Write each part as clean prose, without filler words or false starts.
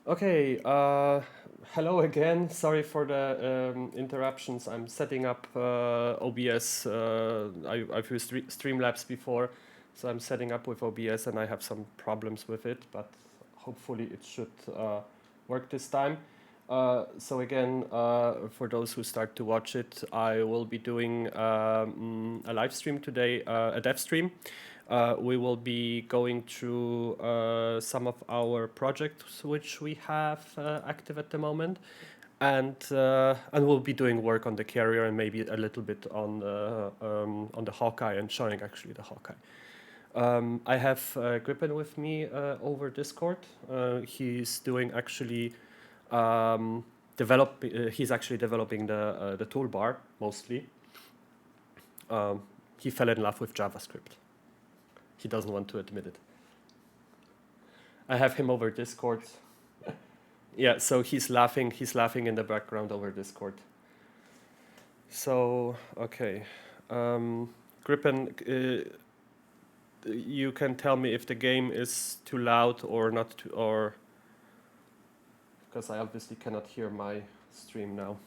Okay, hello again. Sorry for the interruptions. I'm setting up OBS. I've used Streamlabs before, so I'm setting up with OBS and I have some problems with it, but hopefully it should work this time. So again, for those who start to watch it, I will be doing a live stream today, a dev stream. We will be going through some of our projects which we have active at the moment, and we'll be doing work on the carrier and maybe a little bit on the Hawkeye and showing actually the Hawkeye. I have Gripen with me over Discord. He's doing actually he's actually developing the toolbar mostly. He fell in love with JavaScript. He doesn't want to admit it. I have him over Discord. Yeah, so he's laughing in the background over Discord. So, okay. Gripen, you can tell me if the game is too loud or not, or because I obviously cannot hear my stream now.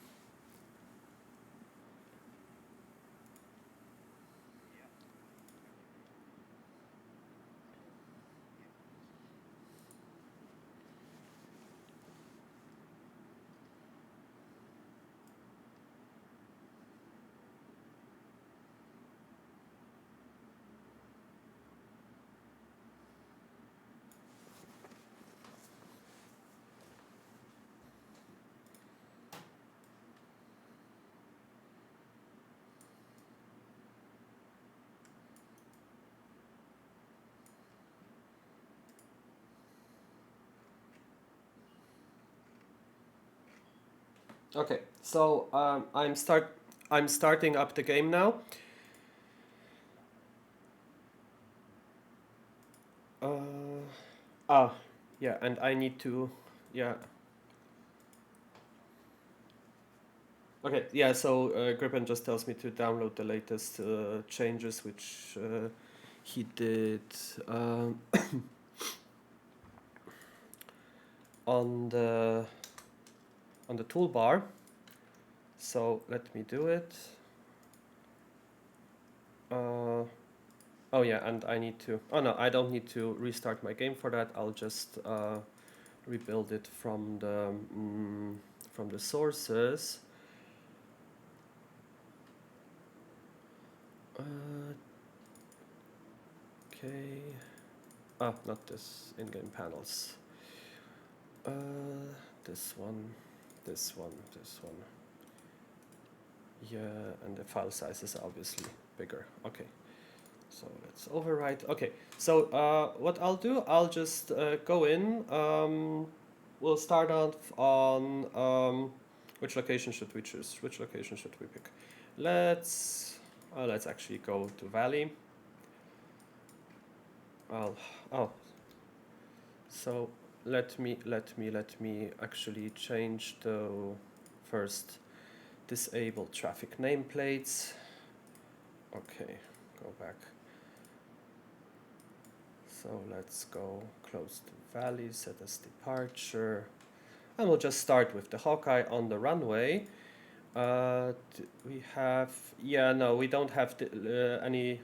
Okay, so I'm starting up the game now. Yeah, and I need to, yeah. Okay, yeah, so Gripen just tells me to download the latest changes, which he did on the toolbar. So let me do it. Oh yeah, and I need to, oh no, I don't need to restart my game for that. I'll just rebuild it from the sources. Okay. Ah, not this in-game panels. This one, this one, this one. Yeah, and the file size is obviously bigger. Okay. So let's overwrite. Okay, so what I'll do, I'll just go in. We'll start off on which location should we choose? Which location should we pick? Let's actually go to Valley. Oh, so let me actually change the first disable traffic nameplates. Okay, go back. So let's go close to Valley, set as departure. And we'll just start with the Hawkeye on the runway. We have, yeah, no, we don't have any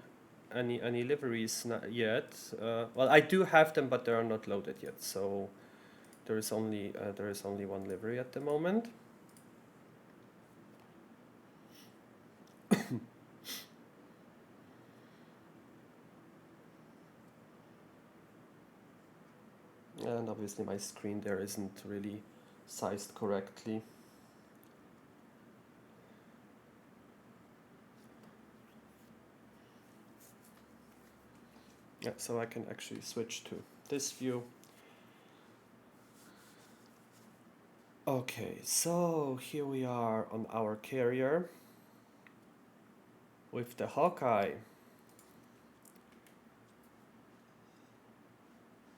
liveries yet. Well, I do have them, but they are not loaded yet. So there is only one livery at the moment. And obviously my screen there isn't really sized correctly. Yeah, so I can actually switch to this view. Okay, so here we are on our carrier with the Hawkeye.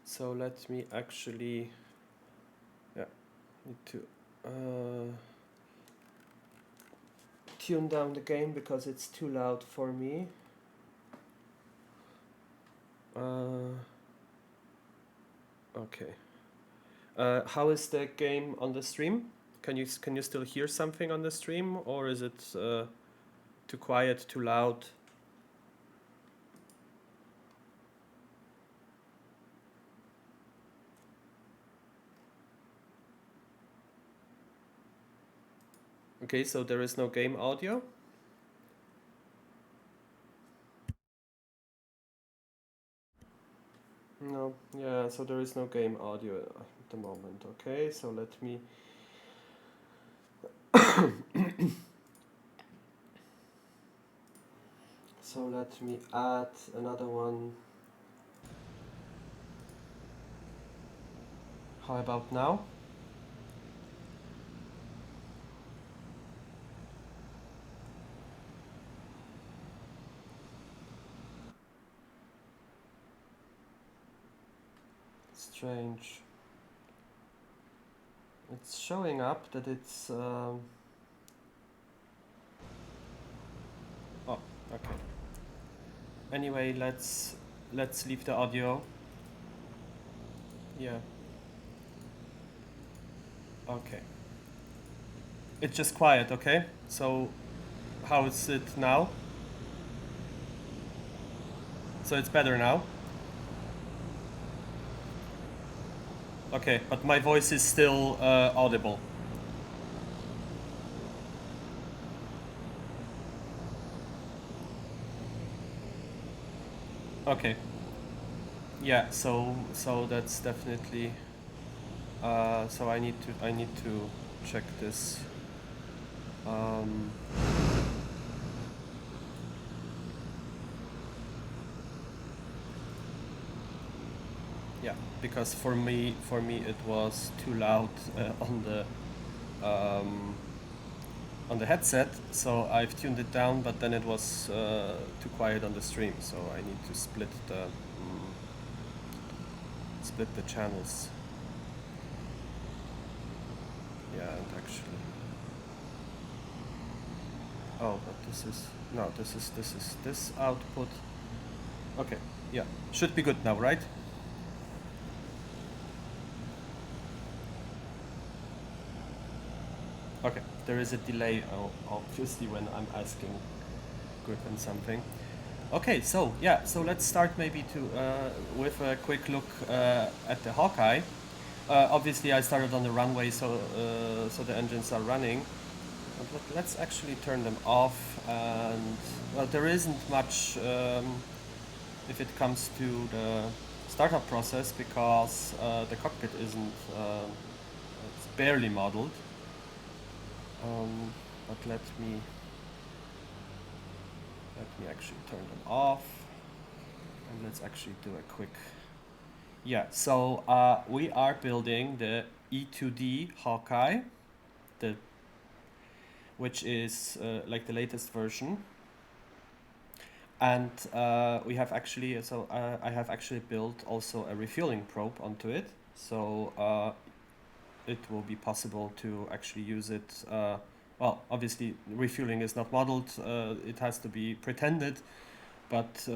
So let me actually, yeah, need to tune down the game because it's too loud for me. Okay. How is the game on the stream? Can you still hear something on the stream, or is it too quiet, too loud? Okay, so there is no game audio. No, yeah, so there is no game audio at the moment. Okay, so let me. So let me add another one. How about now? Strange. It's showing up that it's. Oh, okay. Anyway, let's leave the audio. Yeah. Okay. It's just quiet, okay? So how is it now? So it's better now? Okay, but my voice is still audible. Okay. Yeah, so that's definitely so I need to check this. Yeah, because for me it was too loud on the headset, so I've tuned it down, but then it was too quiet on the stream, so I need to split the channels. Yeah, and actually, oh, but this output. Okay, yeah, should be good now, right? Okay, there is a delay, obviously, when I'm asking Griffin something. Okay, so yeah, so let's start maybe with a quick look at the Hawkeye. Obviously, I started on the runway, so the engines are running. But let's actually turn them off. And well, there isn't much if it comes to the startup process, because the cockpit isn't. It's barely modeled. But let me actually turn them off, and let's actually do a quick. Yeah, so we are building the E-2D Hawkeye, which is like the latest version. And we have actually, I have actually built also a refueling probe onto it. So it will be possible to actually use it. Well, obviously, refueling is not modeled. It has to be pretended. But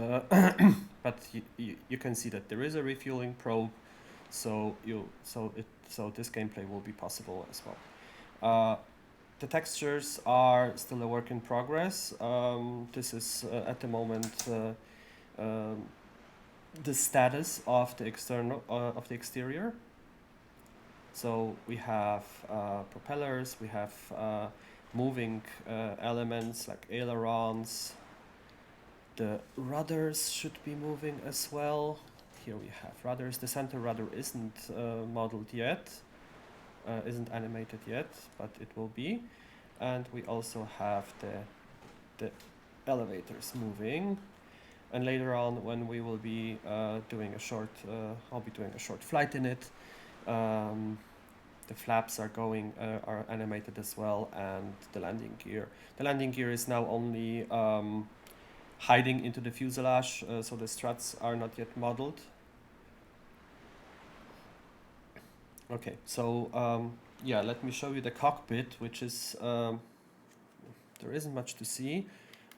you can see that there is a refueling probe. So this gameplay will be possible as well. The textures are still a work in progress. This is at the moment the status of the exterior. So we have propellers, we have moving elements like ailerons. The rudders should be moving as well. Here we have rudders. The center rudder isn't modeled yet. Isn't animated yet, but it will be. And we also have the elevators moving. And later on, when we will be doing a short, I'll be doing a short flight in it. The flaps are animated as well, and the landing gear. The landing gear is now only hiding into the fuselage, so the struts are not yet modeled. Okay, so yeah, let me show you the cockpit, which is there isn't much to see,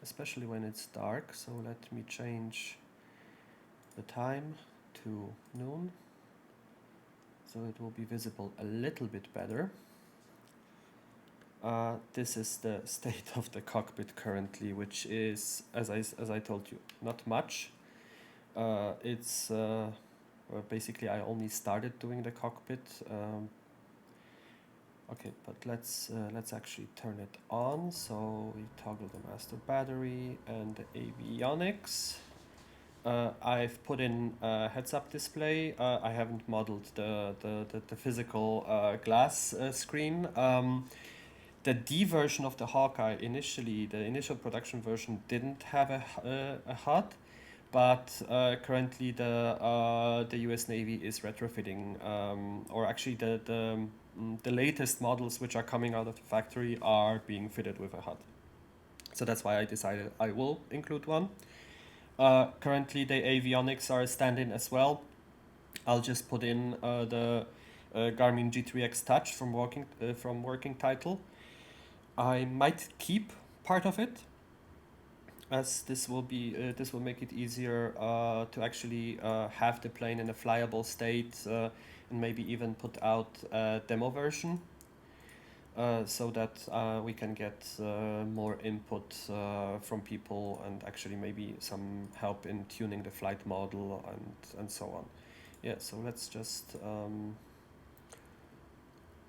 especially when it's dark. So let me change the time to noon. so it will be visible a little bit better. This is the state of the cockpit currently, which is, as I told you, not much. It's basically I only started doing the cockpit. Okay, but let's actually turn it on. So we toggle the master battery and the avionics. I've put in a heads-up display. I haven't modeled the physical glass screen. The D version of the Hawkeye initially, the initial production version didn't have a HUD, but currently the US Navy is retrofitting, or actually the latest models which are coming out of the factory are being fitted with a HUD. So that's why I decided I will include one. Currently the avionics are a stand-in as well. I'll just put in the Garmin G3X Touch from working title. I might keep part of it, as this will make it easier to actually have the plane in a flyable state, and maybe even put out a demo version, so that we can get more input from people and actually maybe some help in tuning the flight model and so on. Yeah, so let's just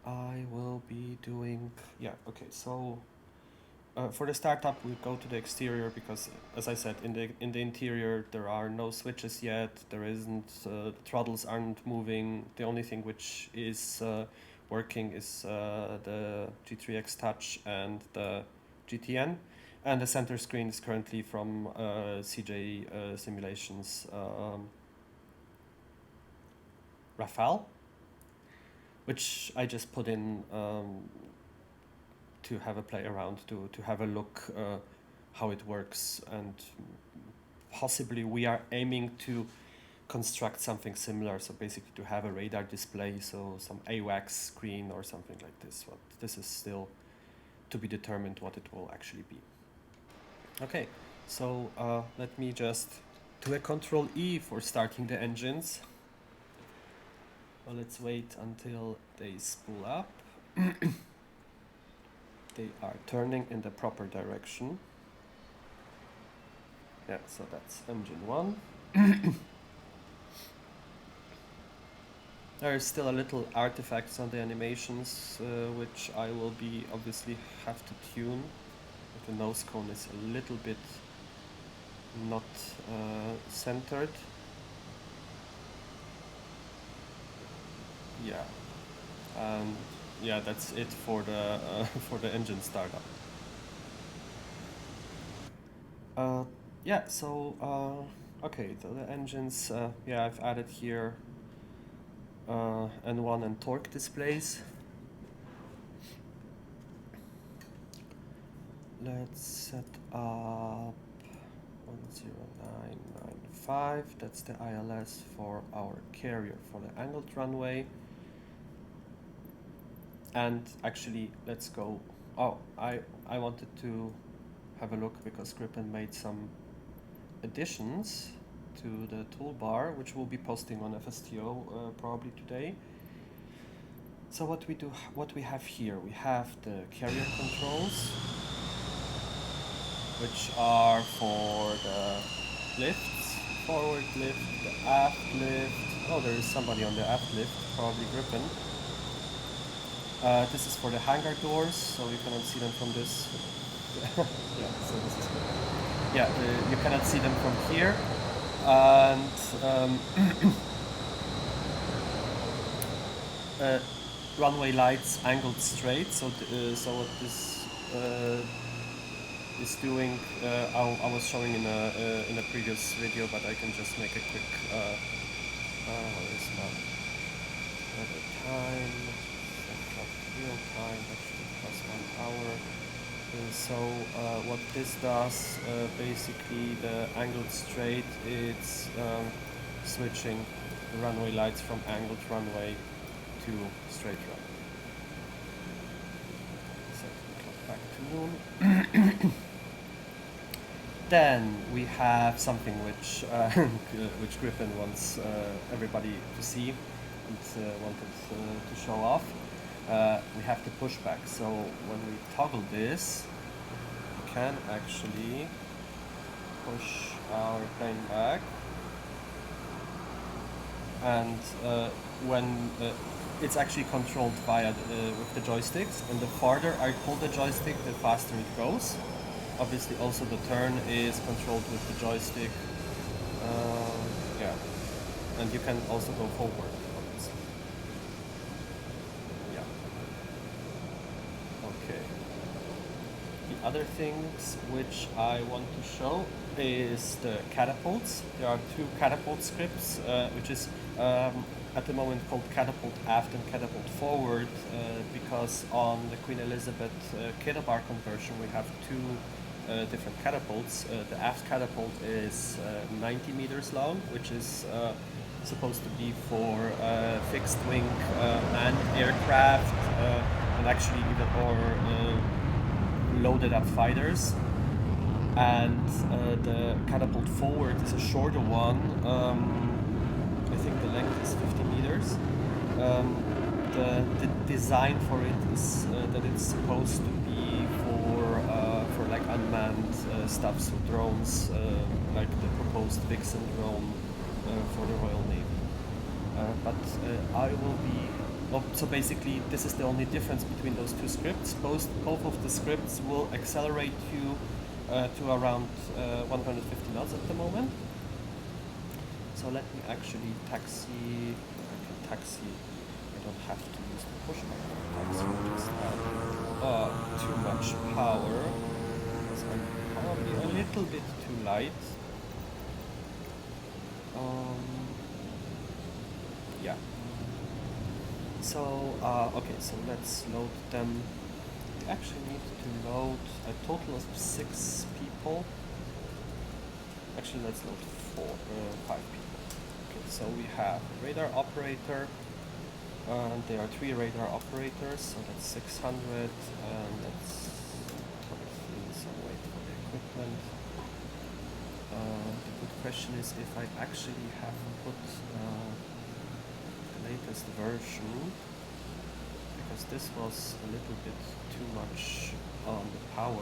I will be doing, yeah, okay, so for the startup we go to the exterior because, as I said, in the interior there are no switches yet, there isn't, the throttles aren't moving, the only thing which is working is the G3X Touch and the GTN, and the center screen is currently from CJ Simulations Rafale, which I just put in to have a play around, to have a look how it works, and possibly we are aiming to construct something similar, so basically to have a radar display, so some AWACS screen or something like this. But this is still to be determined what it will actually be. Okay, so let me just do a Control E for starting the engines. Well, let's wait until they spool up. They are turning in the proper direction. Yeah, so that's engine 1. There is still a little artifacts on the animations, which I will be obviously have to tune. The nose cone is a little bit not centered. Yeah, and yeah, that's it for the engine startup. Yeah, so okay, so the engines, yeah, I've added here N1 and torque displays. Let's set up 10995, that's the ILS for our carrier for the angled runway. And actually, let's go, oh, I wanted to have a look because Gripen made some additions to the toolbar, which we'll be posting on FSTO probably today. So what we have here, we have the carrier controls, which are for the lifts, forward lift, the aft lift. Oh, there is somebody on the aft lift, probably Gripen. This is for the hangar doors, so you cannot see them from this. Yeah, so this is good. Yeah, you cannot see them from here. And runway lights angled straight. So so what this is doing, I was showing in a previous video, but I can just make a quick. What is that? Time. Real time, actually plus 1 hour. So what this does, basically the angled straight, it's switching the runway lights from angled runway to straight runway. Set the clock back to noon. Then we have something which which Gripen wants everybody to see. wanted to show off. We have the pushback. So when we toggle this, we can actually push our plane back, and when it's actually controlled via with the joysticks, and the farther I pull the joystick, the faster it goes. Obviously, also the turn is controlled with the joystick. Yeah, and you can also go forward, obviously. Yeah. Okay. The other things which I want to show is the catapults. There are two catapult scripts, which is at the moment called catapult aft and catapult forward, because on the Queen Elizabeth kilobar conversion we have two different catapults. The aft catapult is 90 meters long, which is supposed to be for fixed wing manned aircraft, and actually even or loaded up fighters. And the catapult forward is a shorter one. I think the length is 50 meters. The design for it is that it's supposed to be for like unmanned stuff, so drones, like the proposed Vixen drone for the Royal Navy. But I will be. Oh, so basically, this is the only difference between those two scripts. Both of the scripts will accelerate you to around 150 knots at the moment. So let me actually taxi. I can taxi. I don't have to use the push button. Taxi just have too much power. So I'm probably a little bit too light. Yeah. So okay, so let's load them. We actually need to load a total of 6 people. Actually, let's load 5 people. Okay, so we have a radar operator, and there are 3 radar operators, so that's 600, and that's probably some weight for the equipment. The good question is if I actually have put the latest version, because this was a little bit too much on the power. Let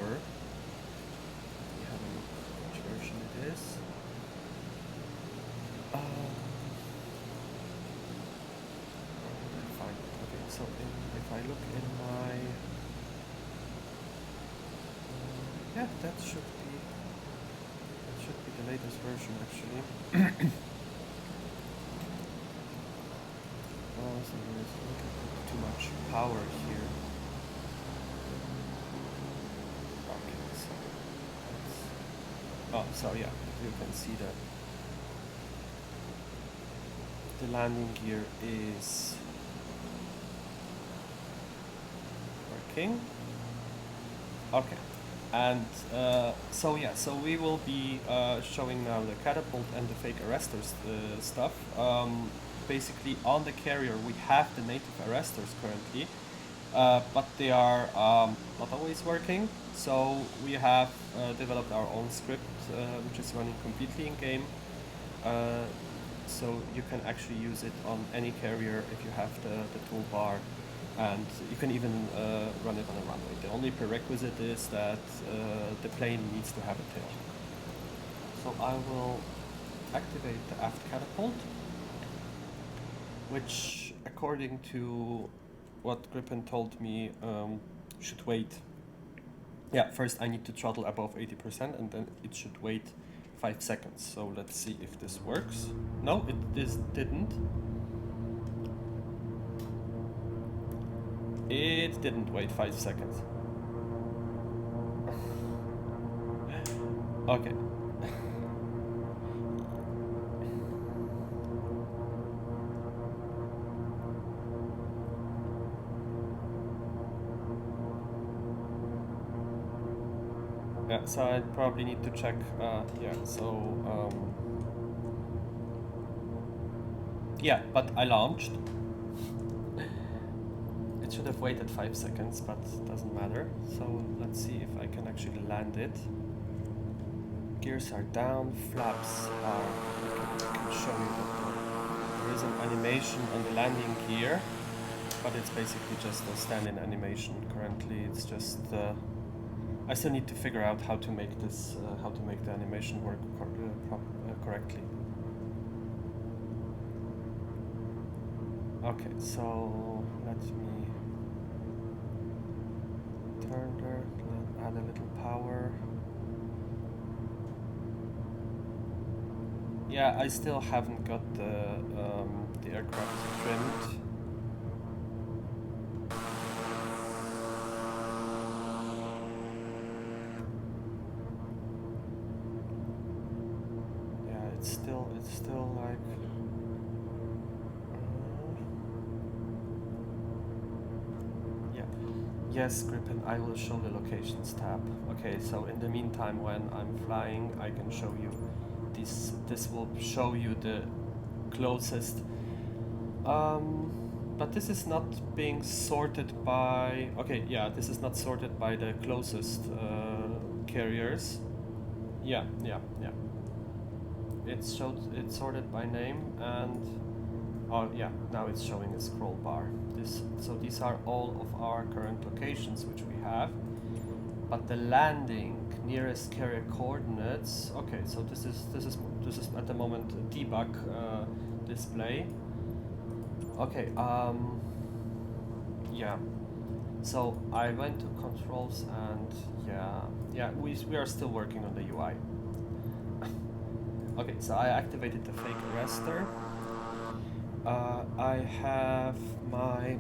me have a look which version it is. Fine. Okay, so if I look in my yeah, that should be the latest version actually. So there's a little bit too much power here. Okay, so so yeah, you can see that the landing gear is working. Okay, and so yeah, so we will be showing now the catapult and the fake arresters stuff. Basically, on the carrier we have the native arresters currently, but they are not always working. So we have developed our own script, which is running completely in game. So you can actually use it on any carrier if you have the toolbar, and you can even run it on a runway. The only prerequisite is that the plane needs to have a tail. So I will activate the aft catapult, which, according to what Gripen told me, should wait. Yeah, first I need to throttle above 80%, and then it should wait 5 seconds. So let's see if this works. No, this didn't. It didn't wait 5 seconds. Okay. Yeah, so I probably need to check, yeah, so, yeah, but I launched. It should have waited 5 seconds, but doesn't matter. So let's see if I can actually land it. Gears are down, flaps are, I can show you that they're is an animation on the landing gear, but it's basically just a stand-in animation currently. It's just I still need to figure out how to make this, how to make the animation work correctly. Okay, so let me turn there, add a little power. Yeah, I still haven't got the aircraft trimmed. Yeah, it's still like. Yeah. Yes, Gripen, I will show the locations tab. Okay, so in the meantime, when I'm flying, I can show you. This will show you the closest. But this is not being sorted by. Okay, yeah, this is not sorted by the closest carriers. Yeah. It's sorted by name, and oh yeah, now it's showing a scroll bar. So these are all of our current locations which we have. But the landing nearest carrier coordinates. Okay, so this is at the moment a debug display. Okay, yeah. So I went to controls and yeah, we are still working on the UI. Okay, so I activated the fake arrestor. I have my.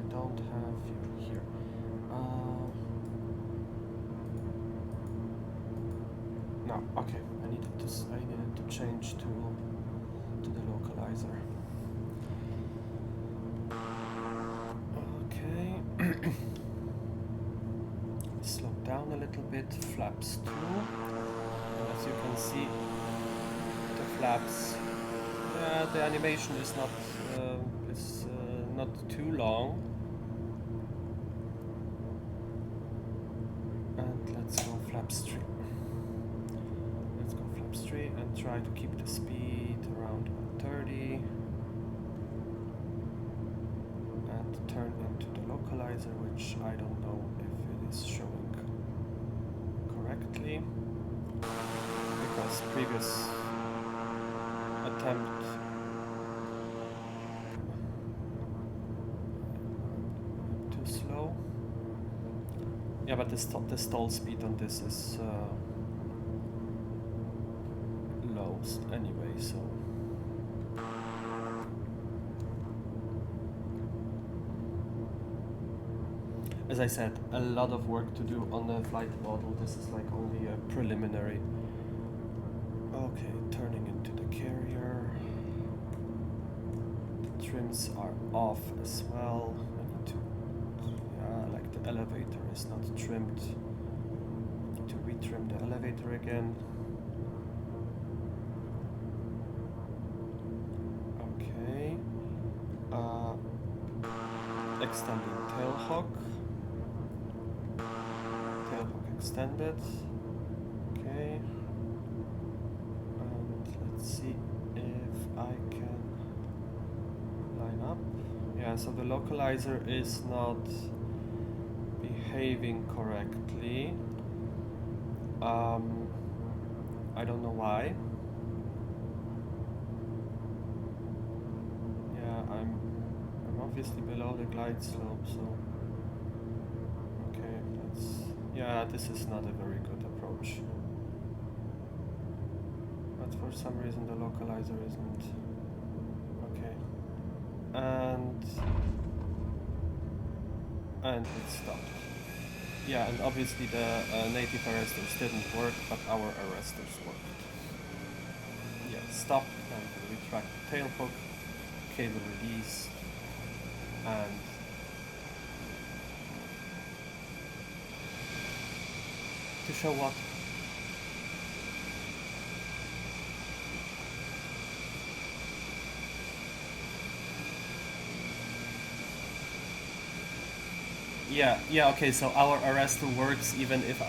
Don't have you here. No, okay. I needed to change to the localizer. Okay. Slow down a little bit. Flaps 2. And as you can see, the flaps. The animation is not too long. Let's go flaps 3. Let's go flaps 3 and try to keep the speed around 130. And turn into the localizer, which I don't know if it is showing correctly. Because previous attempt too slow. Yeah, but the stall speed on this is low anyway, so. As I said, a lot of work to do on the flight model. This is like only a preliminary. Okay, turning into the carrier. The trims are off as well. The elevator is not trimmed. Need to retrim the elevator again. Okay. Extending tailhook. Tailhook extended. Okay. And let's see if I can line up. Yeah, so the localizer is not behaving correctly. I don't know why. Yeah, I'm obviously below the glide slope, so okay, this is not a very good approach. But for some reason the localizer isn't. Okay. And it stopped. Yeah, and obviously the native arresters didn't work, but our arresters worked. Yeah, stop, and retract the tailhook, cable release, and to show what? Yeah, okay, so our arrestor works even if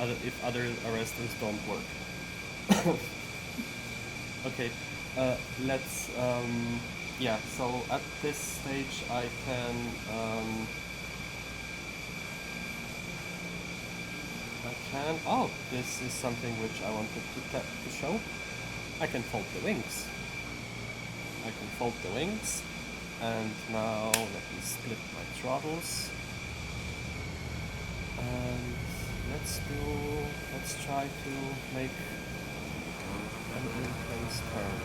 other arrestors don't work. Okay, let's, yeah, so at this stage um, I can, oh, this is something which I wanted to show. I can fold the wings. I can fold the wings, and now let me split my throttles. And let's try to make an in-place turn.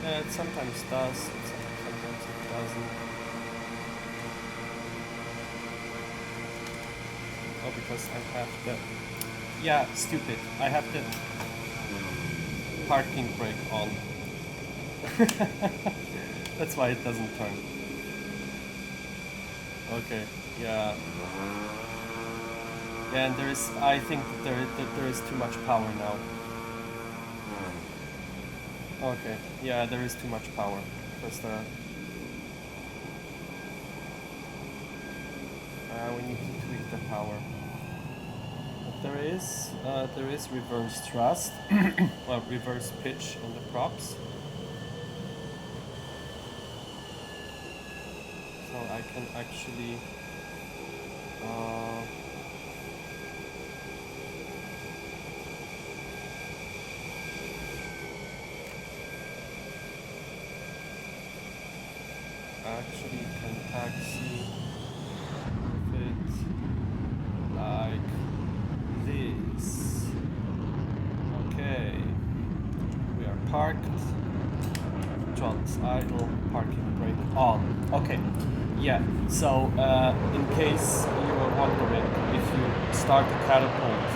Yeah, it sometimes does, sometimes it doesn't. Oh, because I have the... Yeah, stupid. I have the parking brake on. That's why it doesn't turn. Okay, yeah. Yeah, and there is... I think that there is too much power now. Okay, yeah, there is too much power. Because we need to tweak the power. But there is reverse thrust, well, reverse pitch in the props. So I can actually can taxi with it like this. Okay, we are parked. John's idle, parking brake on. Okay, yeah, so in case you were wondering, if you start the catapult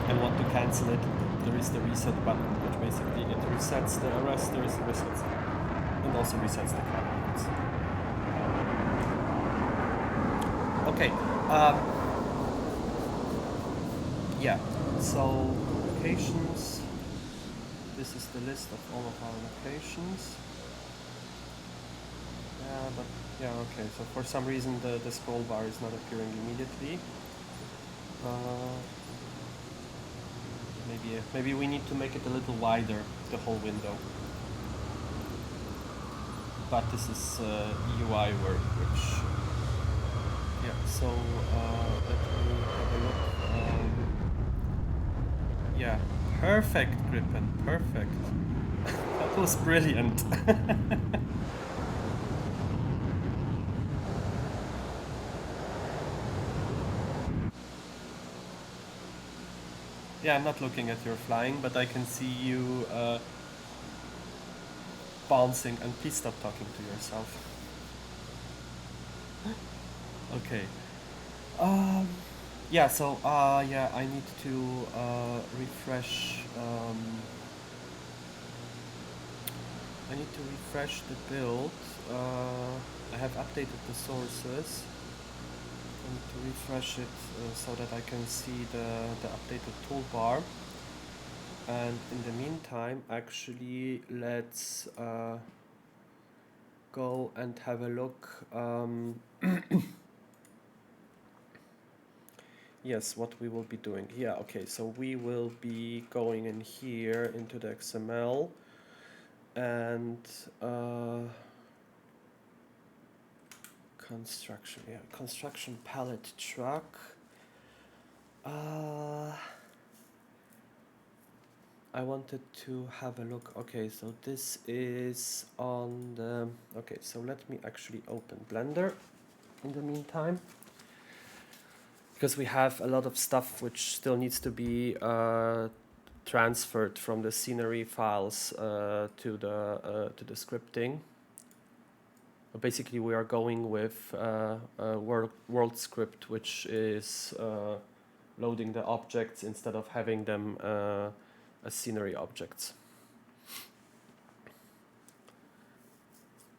and want to cancel it, there is the reset button, which basically it resets the arresters, and also resets the catapults. Okay, yeah, so locations. This is the list of all of our locations. Yeah, but yeah, okay. So for some reason the scroll bar is not appearing immediately. Maybe we need to make it a little wider, the whole window. But this is UI work, which yeah. So let me have a look. Yeah, perfect, Gripen, perfect. That was brilliant. Yeah, I'm not looking at your flying, but I can see you bouncing, and please stop talking to yourself. Okay. Yeah, so yeah, I need to refresh. I need to refresh the build. I have updated the sources. I need to refresh it so that I can see the updated toolbar. And in the meantime, actually, let's go and have a look. Yes, what we will be doing. Yeah, okay, so we will be going in here into the XML and construction. Yeah, construction pallet truck. I wanted to have a look. Okay, so this is on the... Okay, so let me actually open Blender in the meantime, because we have a lot of stuff which still needs to be transferred from the scenery files to the scripting. Basically, we are going with a world script, which is loading the objects instead of having them as scenery objects,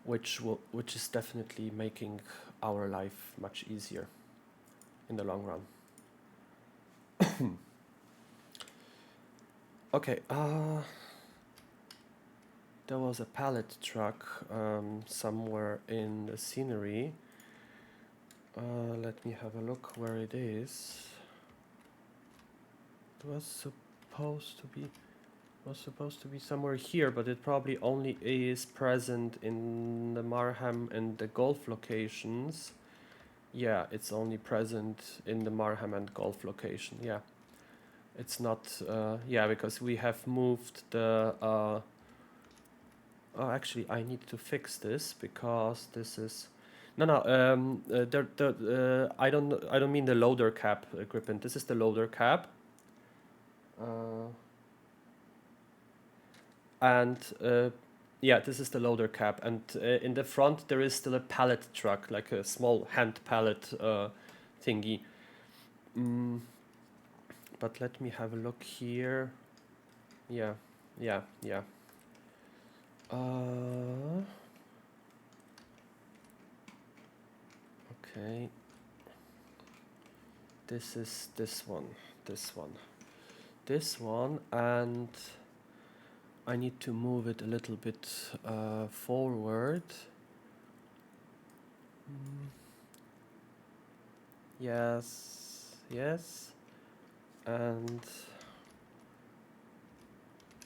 which is definitely making our life much easier in the long run. Okay, there was a pallet truck somewhere in the scenery. Let me have a look where it is. It was supposed to be somewhere here, but it probably only is present in the Marham and the Gulf locations. Yeah, it's only present in the Marham and Gulf location. Yeah, it's not. Yeah, because we have moved the. Oh, actually, I need to fix this because this is. No. I don't mean the loader cap equipment. This is the loader cap. And yeah, this is the loader cap, and in the front there is still a pallet truck, like a small hand pallet thingy. But let me have a look here. Yeah. Okay. This is this one, and I need to move it a little bit forward. Yes, and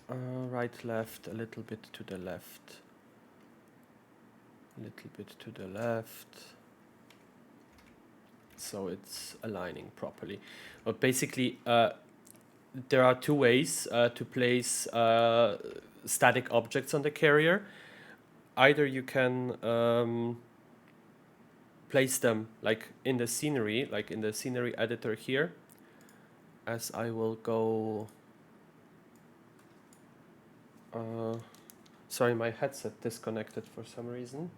right, left, a little bit to the left, so it's aligning properly. But basically, there are two ways to place static objects on the carrier. Either you can place them like in the scenery, like in the scenery editor here, as I will go. Sorry, my headset disconnected for some reason.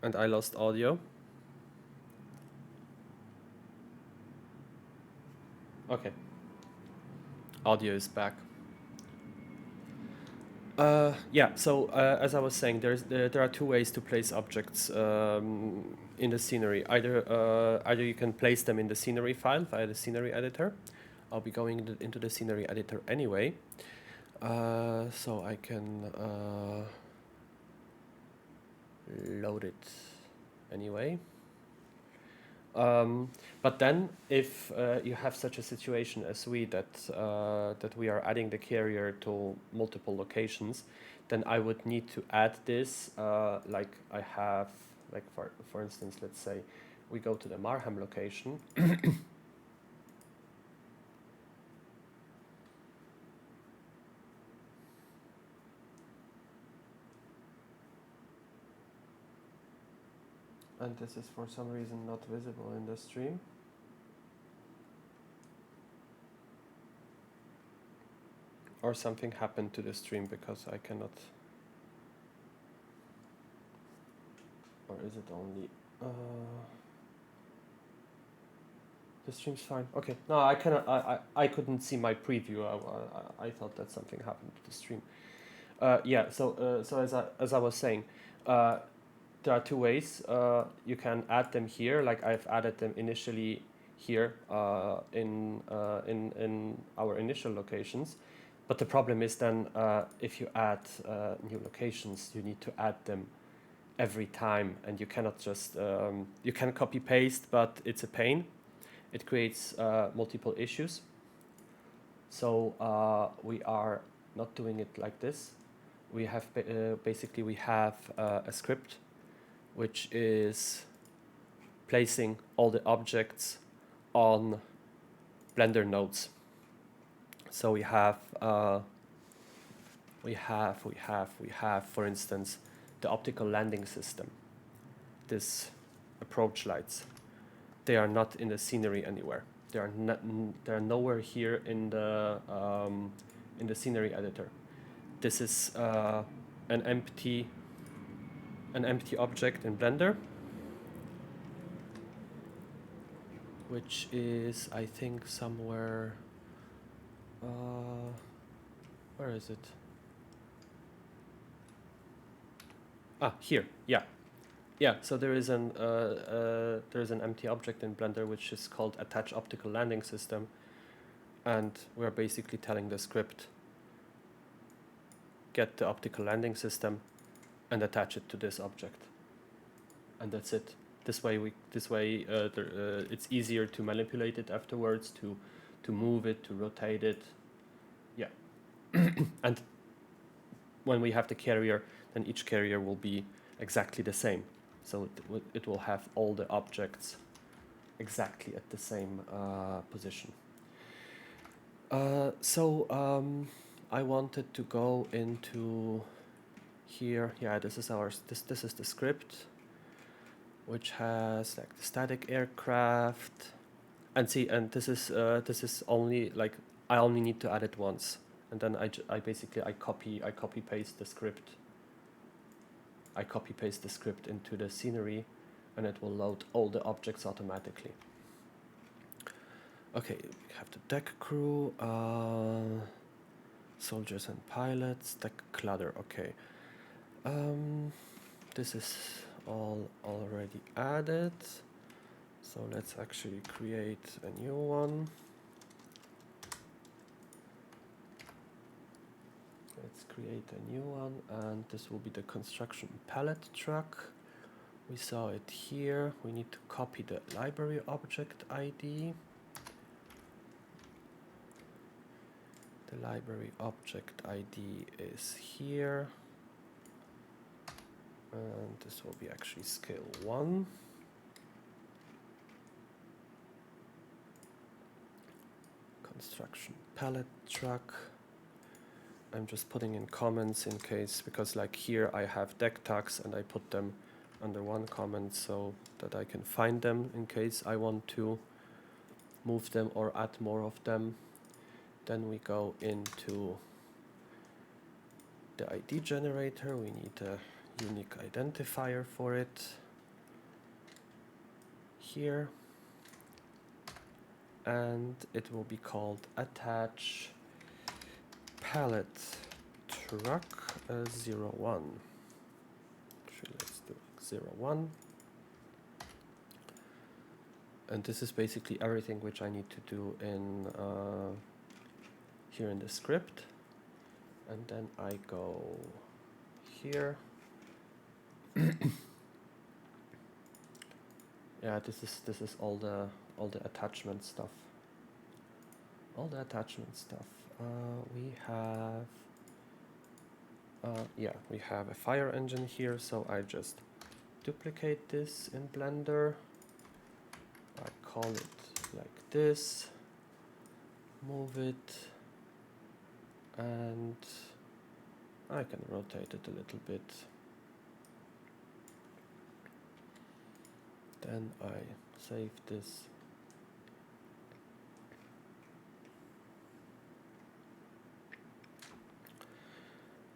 And I lost audio. Okay. Audio is back. Yeah, so as I was saying, there are two ways to place objects in the scenery. Either you can place them in the scenery file via the scenery editor. I'll be going into the scenery editor anyway, so I can load it anyway. But then, if you have such a situation as we that we are adding the carrier to multiple locations, then I would need to add this. Like I have, like for instance, let's say we go to the Marham location. And this is for some reason not visible in the stream. Or something happened to the stream because I cannot. Or is it only. The stream's fine. Okay. No, I cannot. I couldn't see my preview. I thought that something happened to the stream. Yeah. So as I was saying, there are two ways. You can add them here, like I've added them initially here in our initial locations. But the problem is then if you add new locations, you need to add them every time, and you cannot just you can copy paste, but it's a pain. It creates multiple issues. So we are not doing it like this. We have basically we have a script which is placing all the objects on Blender nodes. So we have, for instance, the optical landing system, this approach lights. they are not in the scenery anywhere. They are not. They are nowhere here in the scenery editor. This is an empty object in Blender, which is, I think, somewhere. Where is it? Ah, here. Yeah, yeah. So there is an empty object in Blender which is called attach optical landing system, and we're basically telling the script get the optical landing system and attach it to this object, and that's it. This way it's easier to manipulate it afterwards, to move it, to rotate it. Yeah. And when we have the carrier, then each carrier will be exactly the same. So it will have all the objects exactly at the same position. I wanted to go into here. Yeah, this is the script, which has like the static aircraft, and this is only like I only need to add it once, and then I basically copy paste the script. I copy paste the script into the scenery, and it will load all the objects automatically. Okay, we have the deck crew, soldiers and pilots, deck clutter. Okay, this is all already added, so let's actually create a new one. Let's create a new one, and this will be the construction pallet truck. We saw it here. We need to copy the library object ID. The library object ID is here, and this will be actually scale 1. Construction pallet truck. I'm just putting in comments in case, because like here I have deck tags and I put them under one comment so that I can find them in case I want to move them or add more of them. Then we go into the ID generator. We need a unique identifier for it here, and it will be called attach pallet truck 01. Actually, let's do 01. And this is basically everything which I need to do in here in the script. And then I go here. Yeah, this is all the attachment stuff. All the attachment stuff. We have a fire engine here, so I just duplicate this in Blender. I call it like this, move it, and I can rotate it a little bit. Then I save this.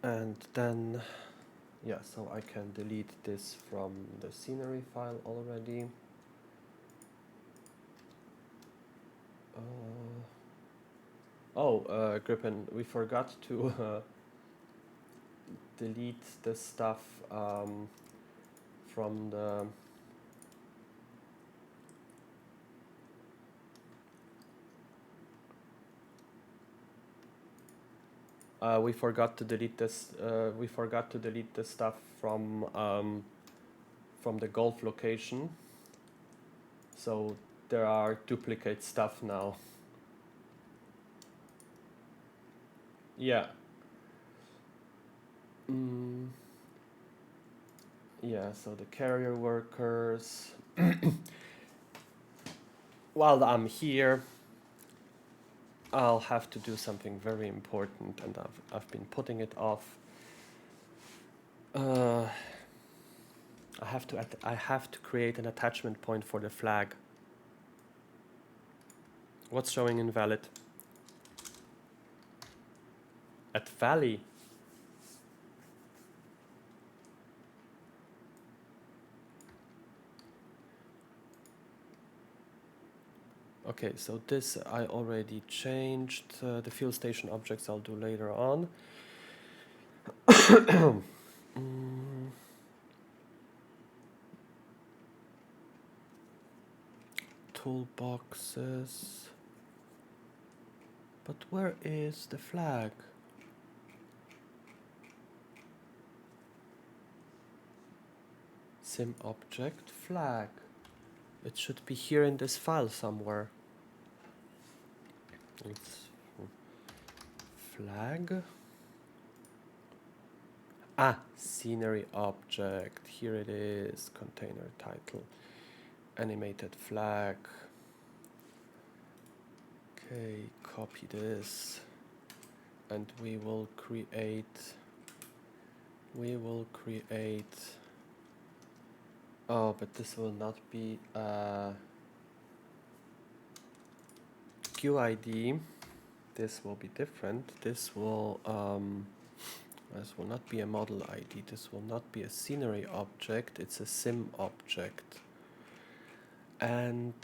And then, yeah, so I can delete this from the scenery file already. Gripen, we forgot to delete the stuff from the we forgot to delete this. We forgot to delete the stuff from the golf location. So there are duplicate stuff now. Yeah. Yeah. So the carrier workers. While I'm here, I'll have to do something very important, and I've been putting it off. I have to create an attachment point for the flag. What's showing invalid? At Valley. Okay, so this I already changed. The fuel station objects I'll do later on. Toolboxes. But where is the flag? Sim object flag. It should be here in this file somewhere. It's flag. Ah, scenery object. Here it is. Container title. Animated flag. Okay, copy this. And we will create. Oh, but this will not be QID. This will be different. This will not be a model ID. This will not be a scenery object. It's a sim object. And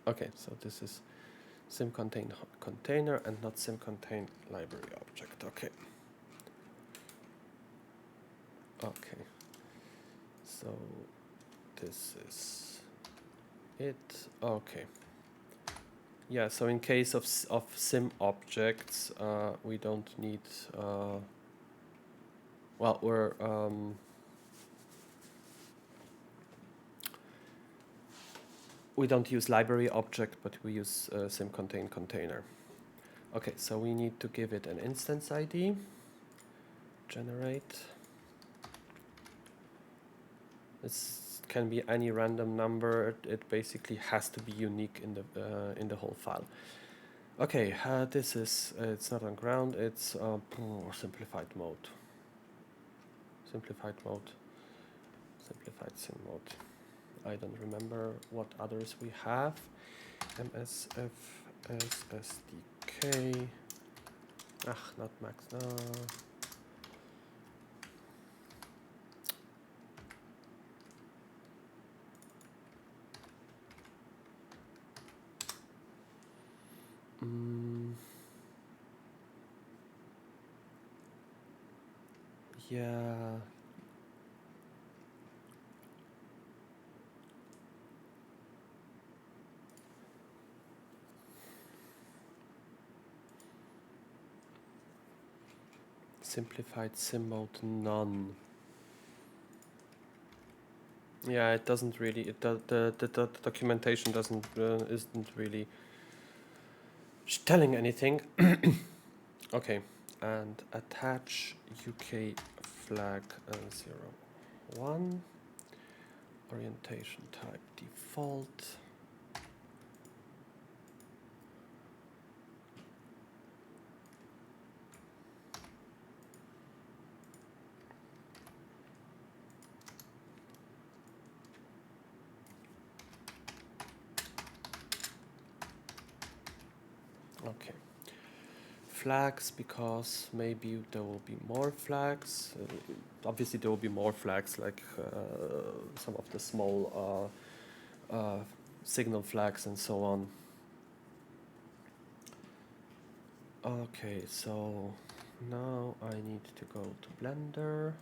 okay, so this is sim contain container and not sim contain library object. Okay. Okay. So this is it. Okay. Yeah. So in case of sim objects, we don't need. Well, we don't use library object, but we use sim contain container. Okay, so we need to give it an instance ID. Generate. This can be any random number. It basically has to be unique in the whole file. Okay, this is it's not on ground. It's simplified mode. Simplified sim mode. I don't remember what others we have. MSFS SDK. Not Max. No. Yeah. Simplified sim mode none. Yeah, it doesn't really. The documentation doesn't isn't really telling anything. Okay, and attach UK flag 01. Orientation type default. Okay. Flags, because maybe there will be more flags. Obviously, there will be more flags, like some of the small signal flags and so on. Okay, so now I need to go to Blender,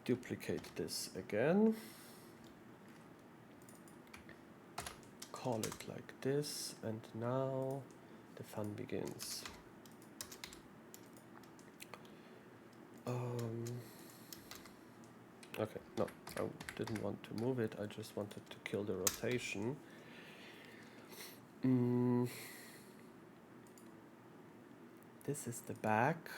duplicate this again, call it like this, and now the fun begins. Okay, no, I didn't want to move it, I just wanted to kill the rotation. This is the back.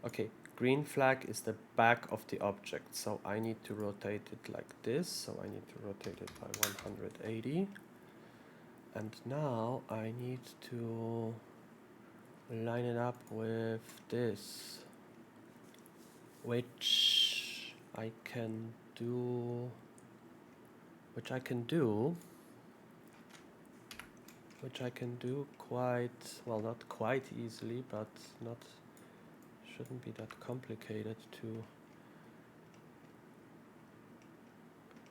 Okay, green flag is the back of the object, so I need to rotate it like this, so I need to rotate it by 180. And now I need to line it up with this, which I can do, which I can do quite, well, not quite easily, but not, shouldn't be that complicated to,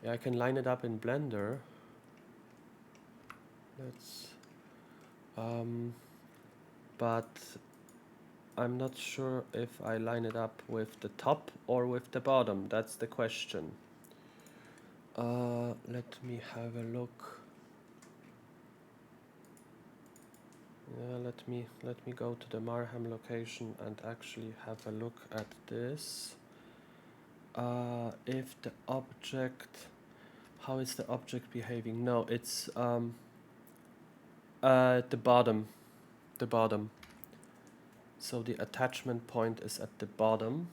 yeah, I can line it up in Blender. Let's, but I'm not sure if I line it up with the top or with the bottom. That's the question. Let me have a look. Yeah, let me go to the Marham location and actually have a look at this. If the object, how is the object behaving? No, it's the bottom. So the attachment point is at the bottom.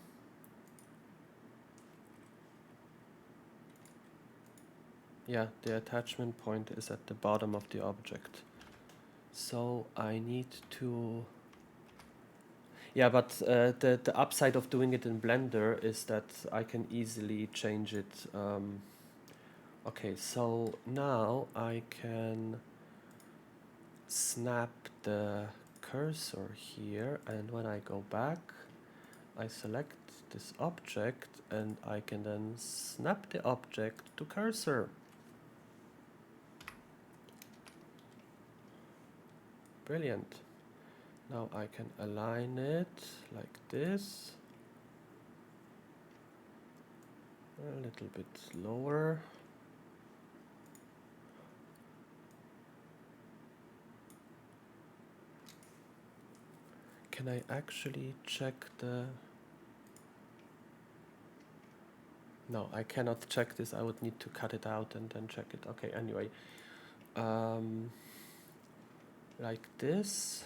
Yeah, the attachment point is at the bottom of the object. So I need to, yeah, but the upside of doing it in Blender is that I can easily change it. Okay, so now I can snap the cursor here, and when I go back, I select this object and I can then snap the object to cursor. Brilliant. Now I can align it like this, a little bit lower. Can I actually check the... No, I cannot check this. I would need to cut it out and then check it. Okay, anyway. Like this.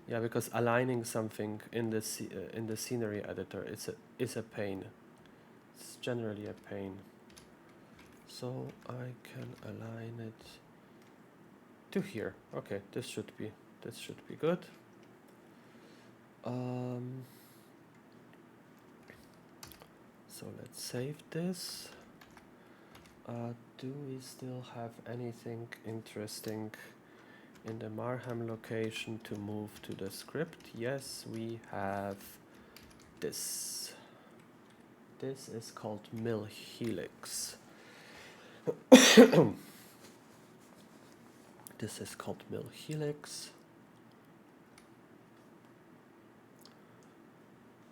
Yeah, because aligning something in the scenery editor is a pain. It's generally a pain. So I can align it to here. Okay, this should be good. So let's save this. Do we still have anything interesting in the Marham location to move to the script? Yes, we have this. This is called mill helix. This is called mill helix.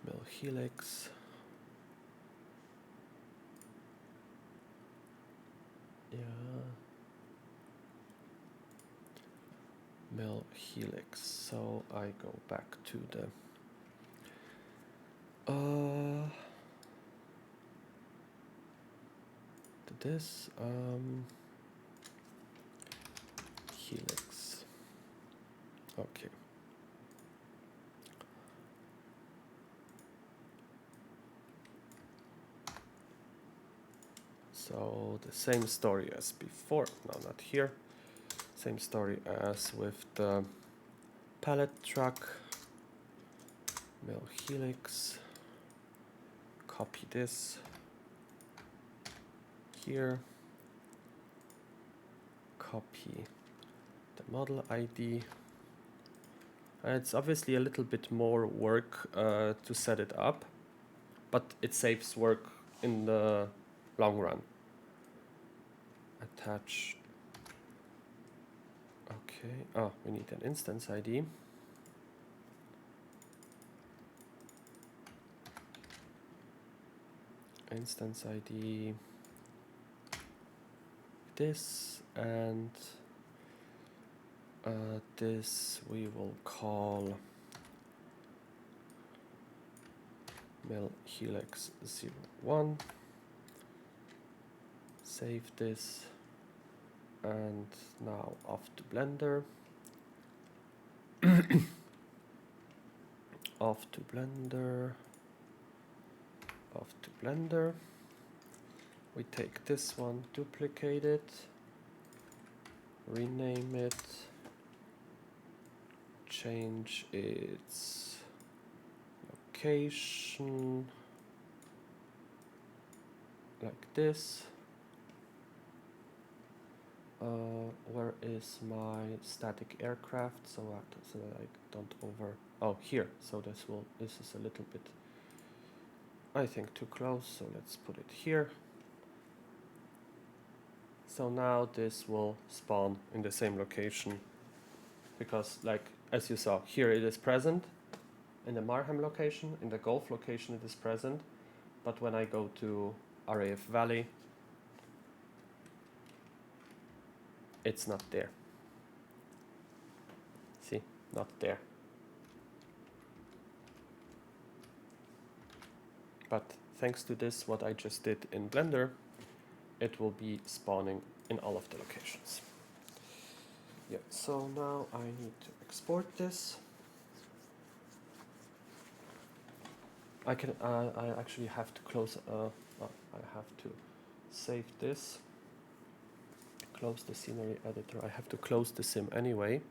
Mill helix. Yeah. Mill helix. So I go back to the this helix. Okay. So the same story as before. No, not here. Same story as with the pallet truck. Mill helix. Copy this here. Copy the model ID. It's obviously a little bit more work to set it up, but it saves work in the long run. Attach. Okay. Oh, we need an instance ID. Instance ID. This and this we will call mill helix 01. Save this and now off to Blender. Off to Blender. Off to Blender. We take this one, duplicate it, rename it, change its location like this. Where is my static aircraft? So that I don't over. Oh, here. So this is a little bit, I think, too close. So let's put it here. So now this will spawn in the same location, because like as you saw here, it is present in the Marham location, in the Gulf location it is present, but when I go to RAF Valley, it's not there. See, not there. But thanks to this, what I just did in Blender, it will be spawning in all of the locations. Yeah, so now I need to export this. I actually have to close, I have to save this, close the scenery editor. I have to close the sim anyway.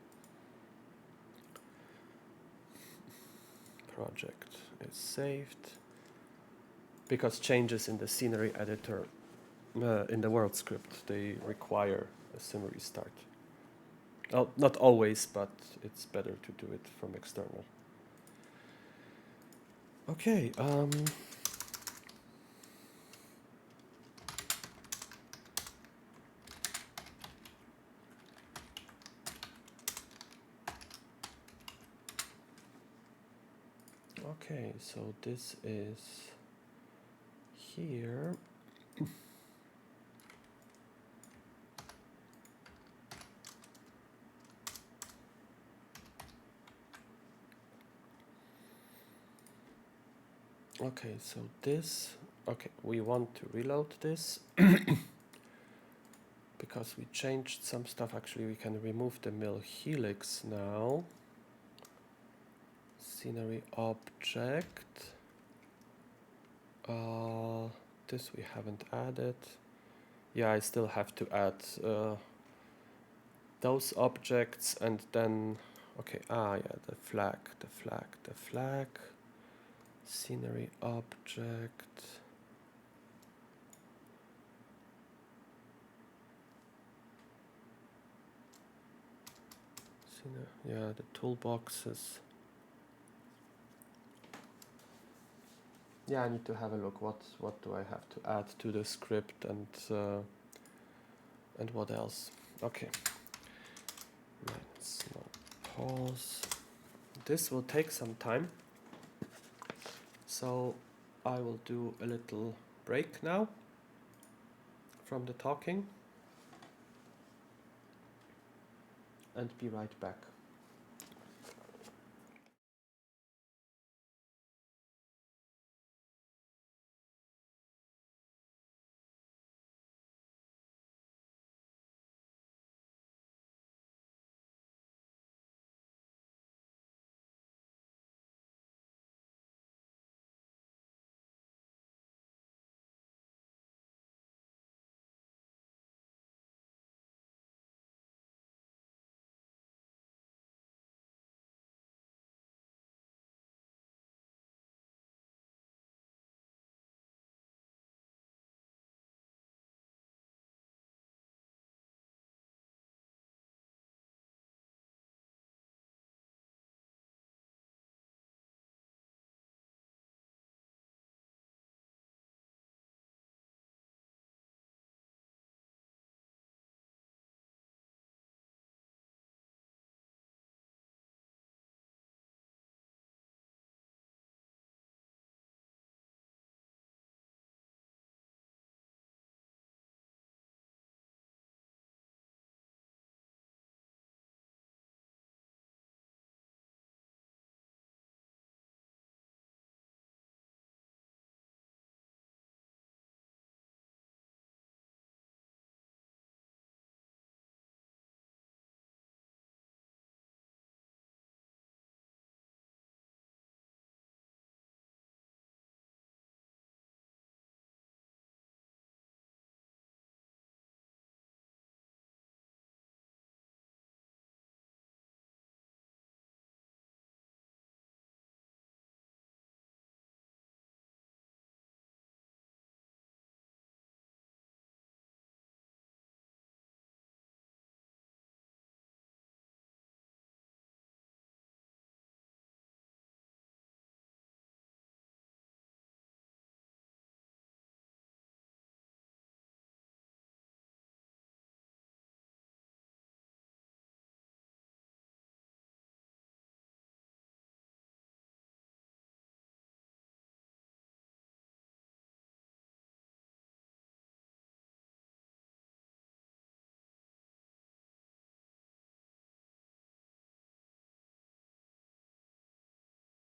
Project is saved, because changes in the scenery editor in the world script, they require a sim restart. Well, not always, but it's better to do it from external. Okay. Okay, so this is here. Okay, so this, okay, we want to reload this because we changed some stuff. Actually, we can remove the mill helix now. Scenery object. This we haven't added. Yeah, I still have to add those objects, and then, okay, yeah, the flag. Scenery object. Yeah, the toolboxes. Yeah, I need to have a look. What do I have to add to the script, and what else? Okay. Let's now pause. This will take some time, so I will do a little break now from the talking and be right back.